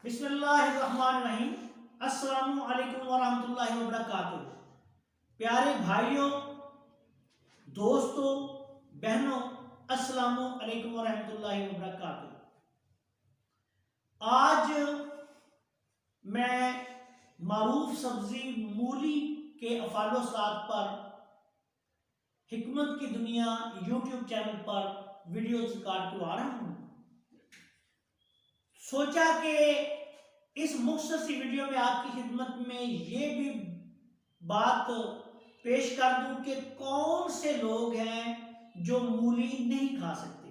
बिस्मिल्लाहिर्रहमानिर्रहीम। अस्सलामु अलैकुम वरहमतुल्लाहि वबरकातुहू। प्यारे भाइयों, दोस्तों, बहनों, अस्सलामु अलैकुम वरहमतुल्लाहि वबरकातुहू। आज मैं मारूफ सब्जी मूली के अफालोसात पर हिकमत की दुनिया यूट्यूब चैनल पर वीडियो रिकॉर्ड करवा रहा हूँ। सोचा कि इस मुख्तसर सी वीडियो में आपकी खिदमत में ये भी बात पेश कर दूं कि कौन से लोग हैं जो मूली नहीं खा सकते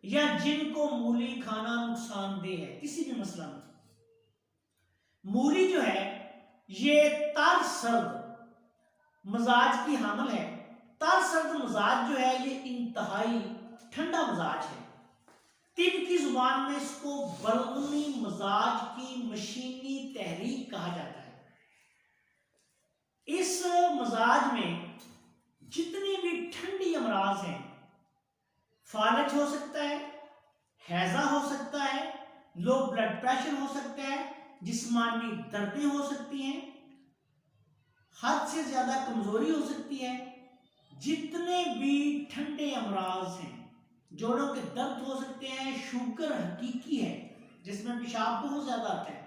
या जिनको मूली खाना नुकसानदेह है किसी भी मसला में। मूली जो है ये तर सर्द मजाज की हामिल है। तर सर्द मजाज जो है ये इंतहाई ठंडा मजाज है। तिब की जुबान में इसको बलगमी मजाज की मशीनी तहरीक कहा जाता है। इस मजाज में जितनी भी ठंडी अमराज हैं, फालज हो सकता है, हैजा हो सकता है, लो ब्लड प्रेशर हो सकता है, जिस्मानी दर्दें हो सकती हैं, हद से ज्यादा कमजोरी हो सकती है। जितने भी ठंडे अमराज हैं, जोड़ों के दर्द हो सकते हैं, शुगर हकीकी है जिसमें पेशाब बहुत ज्यादा आता है,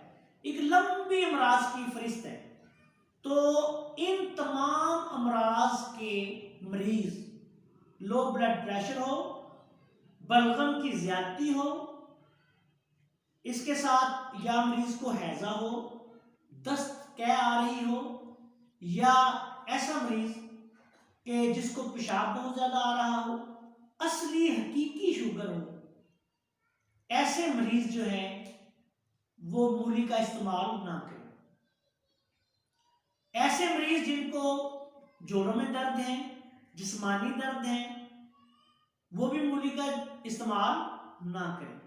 एक लंबी अमराज की फरिस्त है। तो इन तमाम अमराज के मरीज, लो ब्लड प्रेशर हो, बलगम की ज्यादती हो, इसके साथ या मरीज को हैजा हो, दस्त कह आ रही हो, या ऐसा मरीज कि जिसको पेशाब बहुत ज्यादा आ रहा हो, असली हकीकी शुगर हो, ऐसे मरीज जो है वो मूली का इस्तेमाल ना करें। ऐसे मरीज जिनको जोड़ों में दर्द है, जिस्मानी दर्द है, वो भी मूली का इस्तेमाल ना करें।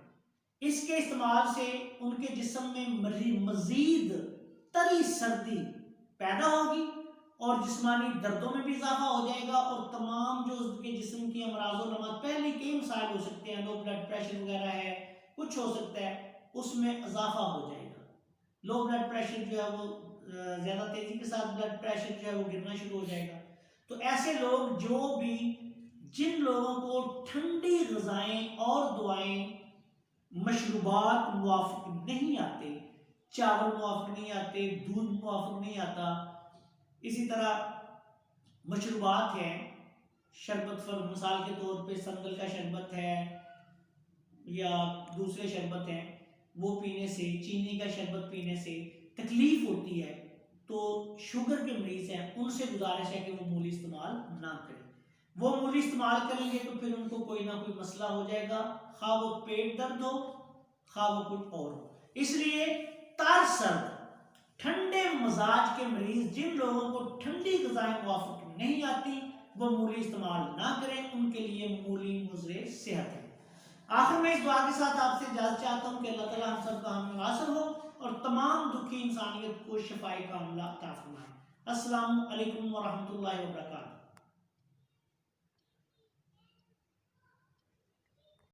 इसके इस्तेमाल से उनके जिस्म में मजीद तरी सर्दी पैदा होगी और जिस्मानी दर्दों में भी इजाफा हो जाएगा और तमाम जो उसके जिस्म की अमराज़ो नमत पहले कई मसाइल हो सकते हैं, लो ब्लड प्रेशर वगैरह है, कुछ हो सकता है, उसमें इजाफा हो जाएगा। लो ब्लड प्रेशर जो है वो ज़्यादा तेज़ी के साथ ब्लड प्रेशर जो है वो गिरना शुरू हो जाएगा। तो ऐसे लोग जिन लोगों को ठंडी ग़िज़ाएं और दुआएं, मशरूबात मुवाफ़िक नहीं आते, चावल मुवाफ़िक नहीं आते, दूध मुवाफ़िक नहीं आता, इसी तरह मशरूबात हैं, शरबत फर मिसाल के तौर पे संगल का शरबत है या दूसरे शरबत हैं, वो पीने से, चीनी का शरबत पीने से तकलीफ होती है, तो शुगर के मरीज हैं उनसे गुजारिश है कि वो मूली इस्तेमाल ना करें। वो मूली इस्तेमाल करेंगे तो फिर उनको कोई ना कोई मसला हो जाएगा, खा वो पेट दर्द हो, खा वो कुछ और हो। इसलिए तर सर्द ठंडे मजाज के मरीज, जिन लोगों को ठंडी ग़िज़ाएं मुवाफ़िक नहीं आती, वो मूली इस्तेमाल ना करें, उनके लिए मूली मुज़रे सेहत है। आखिर में इस दुआ के साथ आपसे इजाज़त चाहता हूँ कि अल्लाह ताला हम सब का हम नासर हो और तमाम दुखी इंसानियत को शफाए कामिला अता फरमाए। अस्सलामु अलैकुम व रहमतुल्लाहि व बरकातहू।